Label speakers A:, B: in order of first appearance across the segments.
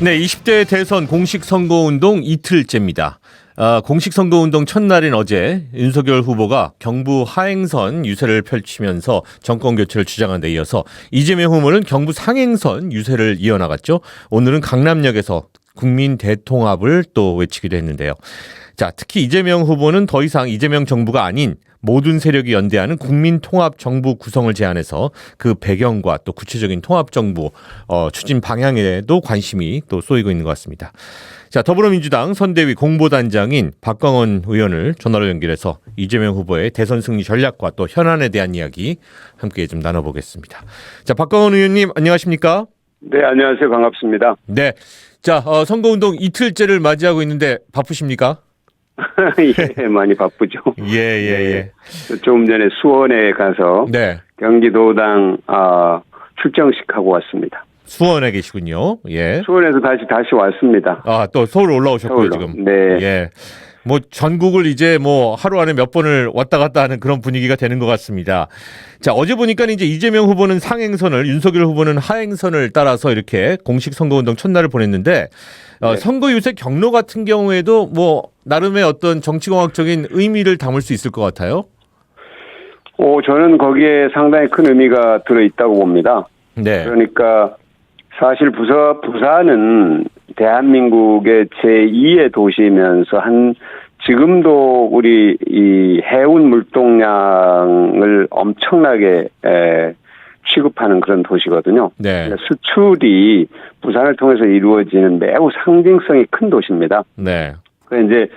A: 네, 20대 대선 공식 선거운동 이틀째입니다. 공식 선거운동 첫날인 어제 윤석열 후보가 경부 하행선 유세를 펼치면서 정권 교체를 주장한 데 이어서 이재명 후보는 경부 상행선 유세를 이어나갔죠. 오늘은 강남역에서 국민 대통합을 또 외치기도 했는데요. 자, 특히 이재명 후보는 더 이상 이재명 정부가 아닌 모든 세력이 연대하는 국민통합정부 구성을 제안해서 그 배경과 또 구체적인 통합정부 추진 방향에도 관심이 또 쏘이고 있는 것 같습니다. 자, 더불어민주당 선대위 공보단장인 박광원 의원을 전화로 연결해서 이재명 후보의 대선 승리 전략과 또 현안에 대한 이야기 함께 좀 나눠보겠습니다. 자, 박광원 의원님 안녕하십니까?
B: 네, 안녕하세요. 반갑습니다.
A: 네, 자, 선거운동 이틀째를 맞이하고 있는데 바쁘십니까?
B: 예, 많이 바쁘죠.
A: 예.
B: 조금 전에 수원에 가서
A: 네.
B: 경기도당 출정식 하고 왔습니다.
A: 수원에 계시군요. 예.
B: 수원에서 다시 왔습니다.
A: 또 서울 올라오셨고요,
B: 서울로.
A: 지금.
B: 네.
A: 예. 뭐 전국을 이제 뭐 하루 안에 몇 번을 왔다 갔다 하는 그런 분위기가 되는 것 같습니다. 자, 어제 보니까 이제 이재명 후보는 상행선을, 윤석열 후보는 하행선을 따라서 이렇게 공식 선거운동 첫날을 보냈는데
B: 네.
A: 선거 유세 경로 같은 경우에도 뭐 나름의 어떤 정치공학적인 의미를 담을 수 있을 것 같아요.
B: 저는 거기에 상당히 큰 의미가 들어있다고 봅니다.
A: 네.
B: 그러니까 사실 부산은 대한민국의 제2의 도시이면서 지금도 우리 이 해운 물동량을 엄청나게 취급하는 그런 도시거든요.
A: 네.
B: 수출이 부산을 통해서 이루어지는 매우 상징성이 큰 도시입니다.
A: 네.
B: 그래서 이제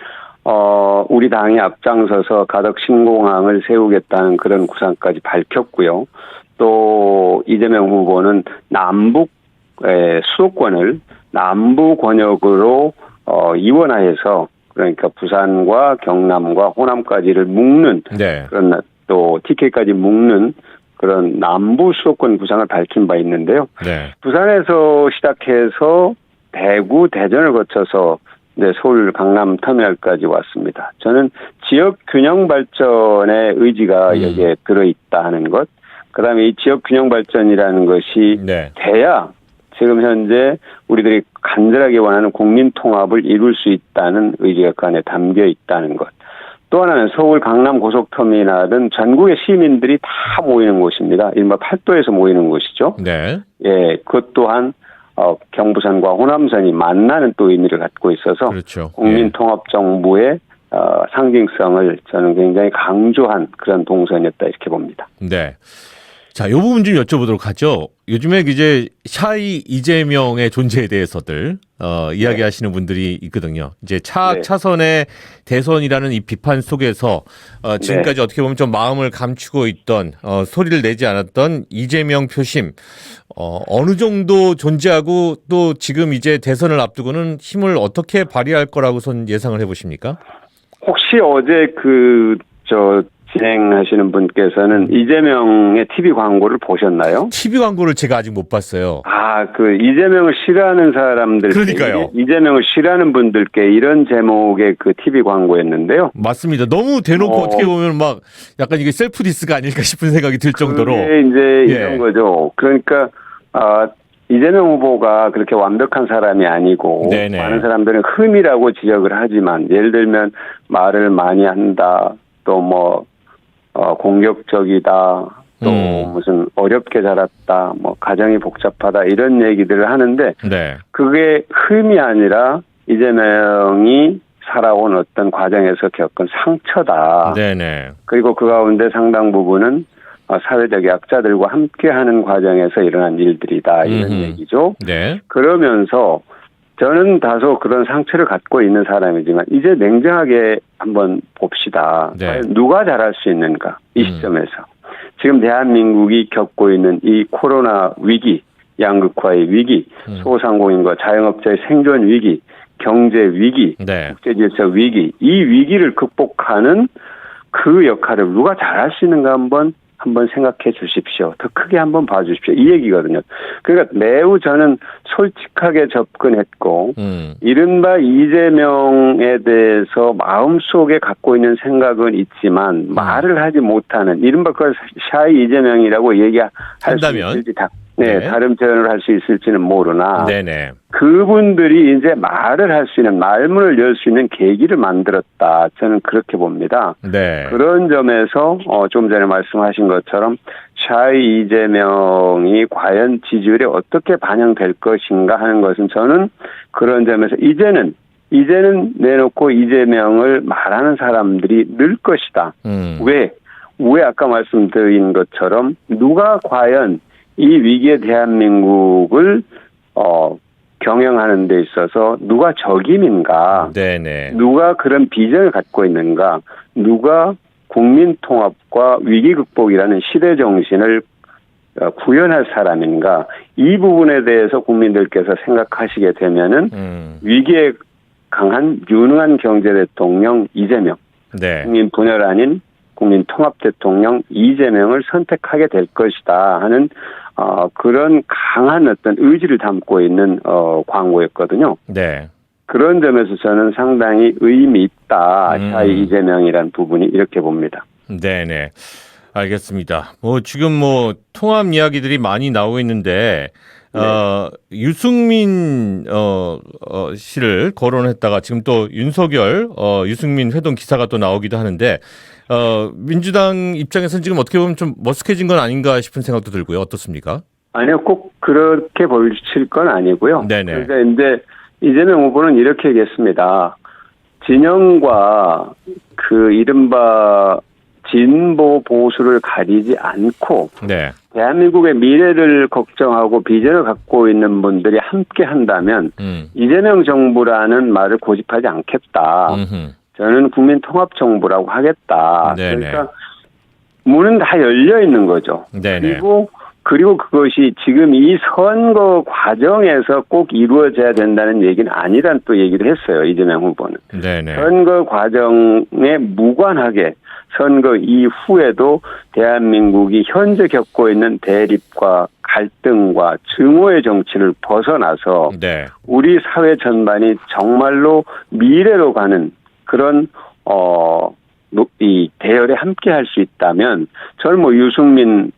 B: 우리 당이 앞장서서 가덕 신공항을 세우겠다는 그런 구상까지 밝혔고요. 또 이재명 후보는 남북 수도권을 남부 권역으로 이원화해서 그러니까 부산과 경남과 호남까지를 묶는
A: 네.
B: 그런 또 TK까지 묶는 그런 남부 수도권 구상을 밝힌 바 있는데요.
A: 네.
B: 부산에서 시작해서 대구, 대전을 거쳐서 이제 서울 강남 터미널까지 왔습니다. 저는 지역 균형 발전의 의지가 여기에 들어있다 하는 것. 그다음에 이 지역 균형 발전이라는 것이
A: 네.
B: 돼야 지금 현재 우리들이 간절하게 원하는 국민 통합을 이룰 수 있다는 의지가 그 안에 담겨 있다는 것. 또 하나는 서울 강남 고속터미널은 전국의 시민들이 다 모이는 곳입니다. 이른바 팔도에서 모이는 곳이죠.
A: 네.
B: 예, 그것 또한 경부선과 호남선이 만나는 또 의미를 갖고 있어서
A: 그렇죠.
B: 국민통합정부의 상징성을 저는 굉장히 강조한 그런 동선이었다 이렇게 봅니다.
A: 네. 자, 이 부분 좀 여쭤보도록 하죠. 요즘에 이제 샤이 이재명의 존재에 대해서들 이야기하시는 분들이 있거든요. 이제 차선의 대선이라는 이 비판 속에서 지금까지 어떻게 보면 좀 마음을 감추고 있던 소리를 내지 않았던 이재명 표심 어느 정도 존재하고 또 지금 이제 대선을 앞두고는 힘을 어떻게 발휘할 거라고선 예상을 해보십니까?
B: 혹시 어제 진행하시는 분께서는 이재명의 TV 광고를 보셨나요?
A: TV 광고를 제가 아직 못 봤어요.
B: 이재명을 싫어하는 사람들,
A: 그러니까요.
B: 이재명을 싫어하는 분들께 이런 제목의 그 TV 광고였는데요.
A: 맞습니다. 너무 대놓고 어떻게 보면 막 약간 이게 셀프 디스가 아닐까 싶은 생각이 들 정도로.
B: 그게 이제 이런 거죠. 그러니까 이재명 후보가 그렇게 완벽한 사람이 아니고
A: 네네.
B: 많은 사람들은 흠이라고 지적을 하지만 예를 들면 말을 많이 한다. 또 공격적이다. 또 무슨 어렵게 자랐다. 가정이 복잡하다. 이런 얘기들을 하는데
A: 네.
B: 그게 흠이 아니라 이재명이 살아온 어떤 과정에서 겪은 상처다.
A: 네네.
B: 그리고 그 가운데 상당 부분은 사회적 약자들과 함께하는 과정에서 일어난 일들이다. 이런 얘기죠.
A: 네.
B: 그러면서 저는 다소 그런 상처를 갖고 있는 사람이지만 이제 냉정하게 한번 봅시다.
A: 네.
B: 과연 누가 잘할 수 있는가 이 시점에서. 지금 대한민국이 겪고 있는 이 코로나 위기, 양극화의 위기, 소상공인과 자영업자의 생존 위기, 경제 위기,
A: 네.
B: 국제질서 위기, 이 위기를 극복하는 그 역할을 누가 잘할 수 있는가 한번 생각해 주십시오. 더 크게 한번 봐주십시오. 이 얘기거든요. 그러니까 매우 저는 솔직하게 접근했고 이른바 이재명에 대해서 마음속에 갖고 있는 생각은 있지만 말을 하지 못하는 이른바 그걸 샤이 이재명이라고 얘기할 수 있을지 네,
A: 네.
B: 다른 표현을 할 수 있을지는 모르나
A: 네네.
B: 그분들이 이제 말을 할 수 있는 말문을 열 수 있는 계기를 만들었다. 저는 그렇게 봅니다.
A: 네.
B: 그런 점에서 좀 전에 말씀하신 것처럼 샤이 이재명이 과연 지지율에 어떻게 반영될 것인가 하는 것은 저는 그런 점에서 이제는 내놓고 이재명을 말하는 사람들이 늘 것이다. 왜 아까 말씀드린 것처럼 누가 과연 이 위기의 대한민국을 경영하는 데 있어서 누가 적임인가,
A: 네네.
B: 누가 그런 비전을 갖고 있는가, 누가 국민 통합과 위기 극복이라는 시대 정신을 구현할 사람인가, 이 부분에 대해서 국민들께서 생각하시게 되면은 위기에 강한 유능한 경제 대통령 이재명,
A: 네.
B: 국민 분열 아닌 국민 통합 대통령 이재명을 선택하게 될 것이다 하는 그런 강한 어떤 의지를 담고 있는 광고였거든요.
A: 네.
B: 그런 점에서 저는 상당히 의미 있다. 샤이 이재명이란 부분이 이렇게 봅니다.
A: 네네. 알겠습니다. 지금 통합 이야기들이 많이 나오고 있는데, 유승민, 씨를 거론했다가 지금 또 윤석열, 유승민 회동 기사가 또 나오기도 하는데, 민주당 입장에서는 지금 어떻게 보면 좀 머쓱해진 건 아닌가 싶은 생각도 들고요. 어떻습니까?
B: 아니요, 꼭 그렇게 보실 건 아니고요.
A: 네네.
B: 그러니까 이제 이재명 후보는 이렇게 얘기했습니다. 진영과 그 이른바 진보 보수를 가리지 않고
A: 네.
B: 대한민국의 미래를 걱정하고 비전을 갖고 있는 분들이 함께 한다면 이재명 정부라는 말을 고집하지 않겠다. 저는 국민 통합 정부라고 하겠다.
A: 네네.
B: 그러니까 문은 다 열려 있는 거죠.
A: 네네.
B: 그리고 그것이 지금 이 선거 과정에서 꼭 이루어져야 된다는 얘기는 아니란 또 얘기를 했어요. 이재명 후보는.
A: 네네.
B: 선거 과정에 무관하게 선거 이후에도 대한민국이 현재 겪고 있는 대립과 갈등과 증오의 정치를 벗어나서
A: 네.
B: 우리 사회 전반이 정말로 미래로 가는 그런 이 대열에 함께 할 수 있다면 저는 유승민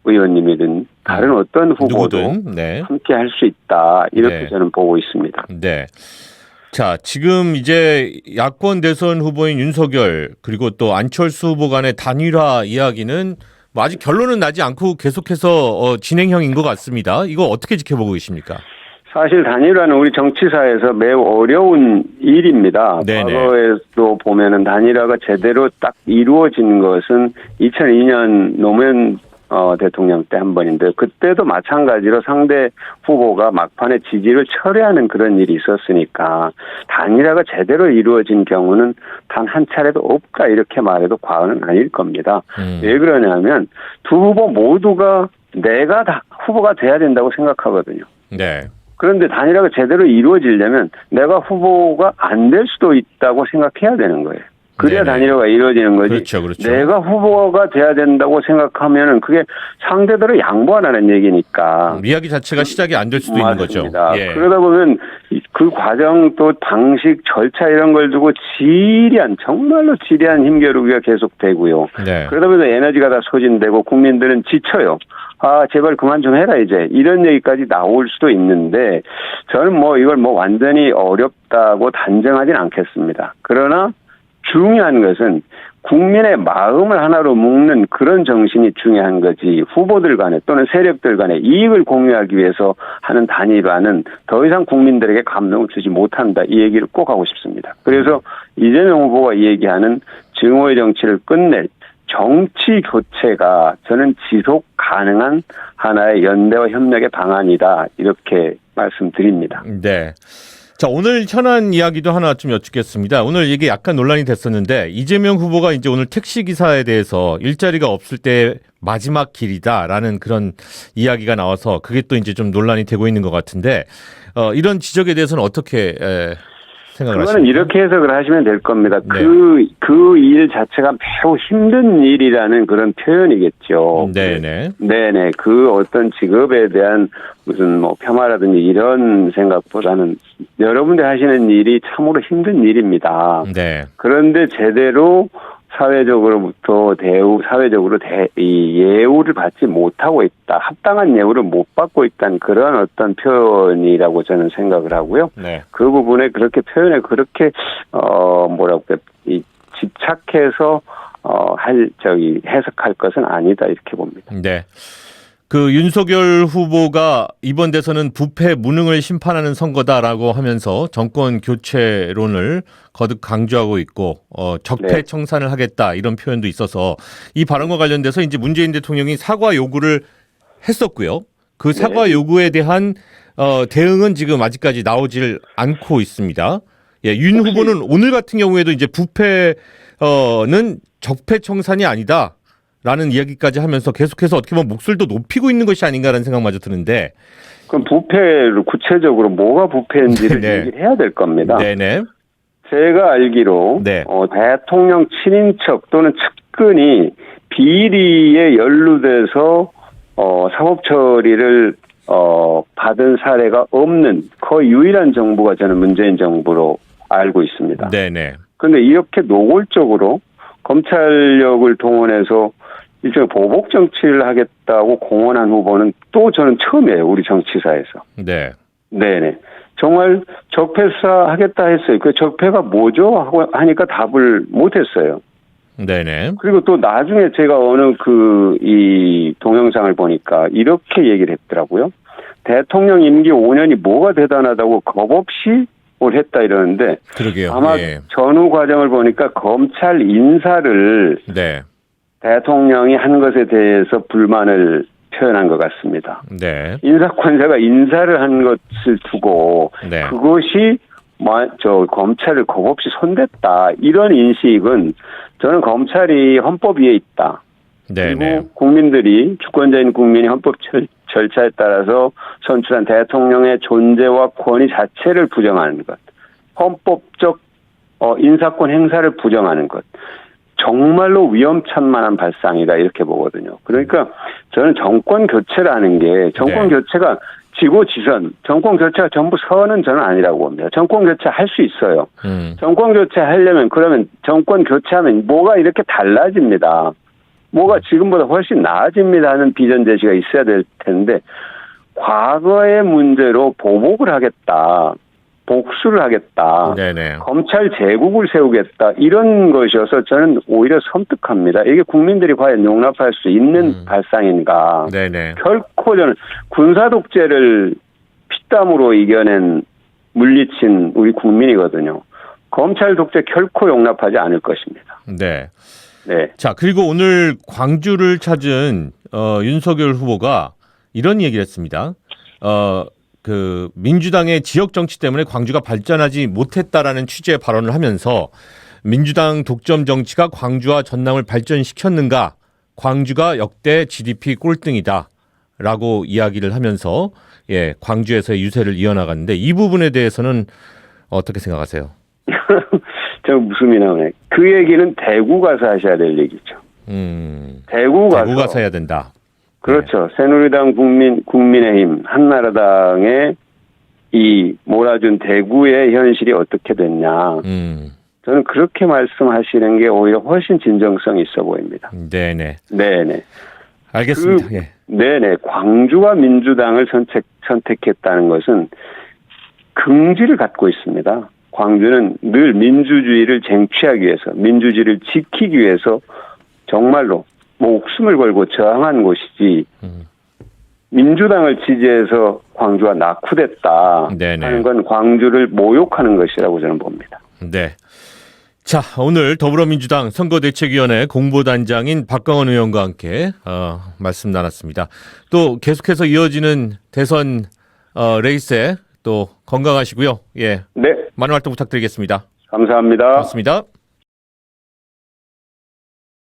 B: 의원님이든 다른 어떤 후보도
A: 누구든, 네.
B: 함께 할 수 있다. 이렇게
A: 네.
B: 저는 보고 있습니다.
A: 네. 자, 지금 이제 야권 대선 후보인 윤석열 그리고 또 안철수 후보 간의 단일화 이야기는 아직 결론은 나지 않고 계속해서 진행형인 것 같습니다. 이거 어떻게 지켜보고 계십니까?
B: 사실 단일화는 우리 정치사에서 매우 어려운 일입니다.
A: 네네.
B: 과거에도 보면은 단일화가 제대로 딱 이루어진 것은 2002년 노무현 대통령 때 한 번인데 그때도 마찬가지로 상대 후보가 막판에 지지를 철회하는 그런 일이 있었으니까 단일화가 제대로 이루어진 경우는 단 한 차례도 없다 이렇게 말해도 과언은 아닐 겁니다. 왜 그러냐면 두 후보 모두가 내가 다 후보가 돼야 된다고 생각하거든요.
A: 네.
B: 그런데 단일화가 제대로 이루어지려면 내가 후보가 안 될 수도 있다고 생각해야 되는 거예요. 그래야
A: 네네.
B: 단일화가 이루어지는 거지.
A: 그렇죠, 그렇죠.
B: 내가 후보가 돼야 된다고 생각하면은 그게 상대들을 양보하라는 얘기니까.
A: 이야기 자체가 시작이 안 될 수도
B: 맞습니다.
A: 있는 거죠. 예.
B: 그러다 보면 그 과정 또 방식 절차 이런 걸 두고 정말로 지리한 힘겨루기가 계속되고요.
A: 네.
B: 그러다 보면 에너지가 다 소진되고 국민들은 지쳐요. 제발 그만 좀 해라 이제 이런 얘기까지 나올 수도 있는데 저는 이걸 완전히 어렵다고 단정하진 않겠습니다. 그러나 중요한 것은 국민의 마음을 하나로 묶는 그런 정신이 중요한 거지 후보들 간에 또는 세력들 간에 이익을 공유하기 위해서 하는 단일화는 더 이상 국민들에게 감동을 주지 못한다. 이 얘기를 꼭 하고 싶습니다. 그래서 이재명 후보가 얘기하는 증오의 정치를 끝낼 정치 교체가 저는 지속 가능한 하나의 연대와 협력의 방안이다. 이렇게 말씀드립니다.
A: 네. 자, 오늘 현안 이야기도 하나 좀 여쭙겠습니다. 오늘 이게 약간 논란이 됐었는데 이재명 후보가 이제 오늘 택시 기사에 대해서 일자리가 없을 때 마지막 길이다라는 그런 이야기가 나와서 그게 또 이제 좀 논란이 되고 있는 것 같은데 이런 지적에 대해서는 어떻게 생각을 하십니까?
B: 그거는 이렇게 해석을 하시면 될 겁니다.
A: 네.
B: 그 일 자체가 매우 힘든 일이라는 그런 표현이겠죠.
A: 네네.
B: 네네. 그 어떤 직업에 대한 무슨 폄하라든지 이런 생각보다는 여러분들 하시는 일이 참으로 힘든 일입니다.
A: 네.
B: 그런데 제대로 사회적으로 이 예우를 받지 못하고 있다. 합당한 예우를 못 받고 있다는 그런 어떤 표현이라고 저는 생각을 하고요.
A: 네.
B: 그 부분에 그렇게 표현에 그렇게 이 집착해서 해석할 것은 아니다 이렇게 봅니다.
A: 네. 그 윤석열 후보가 이번 대선은 부패 무능을 심판하는 선거다라고 하면서 정권 교체론을 거듭 강조하고 있고 적폐
B: 네.
A: 청산을 하겠다 이런 표현도 있어서 이 발언과 관련돼서 이제 문재인 대통령이 사과 요구를 했었고요. 그 사과
B: 네.
A: 요구에 대한 대응은 지금 아직까지 나오질 않고 있습니다. 예, 윤 후보는 오늘 같은 경우에도 이제 부패는 적폐 청산이 아니다. 라는 이야기까지 하면서 계속해서 어떻게 보면 목소리도 높이고 있는 것이 아닌가라는 생각마저 드는데.
B: 그럼 부패를 구체적으로 뭐가 부패인지를
A: 네.
B: 얘기를 해야 될 겁니다.
A: 네네.
B: 제가 알기로
A: 네.
B: 대통령 친인척 또는 측근이 비리에 연루돼서 사법 처리를 받은 사례가 없는 거의 유일한 정부가 저는 문재인 정부로 알고 있습니다.
A: 네네.
B: 그런데 이렇게 노골적으로 검찰력을 동원해서 일종의 보복 정치를 하겠다고 공언한 후보는 또 저는 처음이에요. 우리 정치사에서.
A: 네.
B: 네네. 정말 적폐 수사 하겠다 했어요. 그 적폐가 뭐죠? 하고 하니까 답을 못했어요.
A: 네네.
B: 그리고 또 나중에 제가 어느 이 동영상을 보니까 이렇게 얘기를 했더라고요. 대통령 임기 5년이 뭐가 대단하다고 겁없이 뭘 했다 이러는데
A: 그러게요.
B: 아마
A: 예.
B: 전후 과정을 보니까 검찰 인사를
A: 네.
B: 대통령이 한 것에 대해서 불만을 표현한 것 같습니다.
A: 네.
B: 인사권자가 인사를 한 것을 두고
A: 네.
B: 그것이 검찰을 겁없이 손댔다. 이런 인식은 저는 검찰이 헌법 위에 있다.
A: 네네.
B: 그리고 국민들이 주권자인 국민이 헌법 절차에 따라서 선출한 대통령의 존재와 권위 자체를 부정하는 것. 헌법적 인사권 행사를 부정하는 것. 정말로 위험천만한 발상이다 이렇게 보거든요. 그러니까 저는 정권 교체라는 게 정권 교체가 지고지선, 정권 교체가 전부 선은 저는 아니라고 봅니다. 정권 교체 할 수 있어요. 정권 교체 하려면 그러면 정권 교체하면 뭐가 이렇게 달라집니다. 뭐가 지금보다 훨씬 나아집니다 하는 비전 제시가 있어야 될 텐데 과거의 문제로 보복을 하겠다. 복수를 하겠다.
A: 네네.
B: 검찰 제국을 세우겠다. 이런 것이어서 저는 오히려 섬뜩합니다. 이게 국민들이 과연 용납할 수 있는 발상인가.
A: 네네.
B: 결코 저는 군사 독재를 피땀으로 이겨낸 물리친 우리 국민이거든요. 검찰 독재 결코 용납하지 않을 것입니다.
A: 네.
B: 네.
A: 자, 그리고 오늘 광주를 찾은 윤석열 후보가 이런 얘기를 했습니다. 그 민주당의 지역 정치 때문에 광주가 발전하지 못했다라는 취지의 발언을 하면서 민주당 독점 정치가 광주와 전남을 발전시켰는가? 광주가 역대 GDP 꼴등이다라고 이야기를 하면서 예, 광주에서의 유세를 이어나갔는데 이 부분에 대해서는 어떻게 생각하세요?
B: 저 웃음이 나오네. 그 얘기는 대구 가서 하셔야 될 얘기죠. 대구 가서
A: 해야 된다.
B: 그렇죠. 새누리당 국민의힘, 한나라당의 이 몰아준 대구의 현실이 어떻게 됐냐. 저는 그렇게 말씀하시는 게 오히려 훨씬 진정성이 있어 보입니다.
A: 네네.
B: 네네.
A: 알겠습니다. 예.
B: 네네. 광주와 민주당을 선택했다는 것은 긍지를 갖고 있습니다. 광주는 늘 민주주의를 쟁취하기 위해서, 민주주의를 지키기 위해서 정말로 목숨을 걸고 저항한 곳이지 민주당을 지지해서 광주가 낙후됐다
A: 네네.
B: 하는 건 광주를 모욕하는 것이라고 저는 봅니다.
A: 네. 자, 오늘 더불어민주당 선거대책위원회 공보단장인 박광원 의원과 함께 말씀 나눴습니다. 또 계속해서 이어지는 대선 레이스에 또 건강하시고요. 예.
B: 네.
A: 많은 활동 부탁드리겠습니다.
B: 감사합니다.
A: 고맙습니다.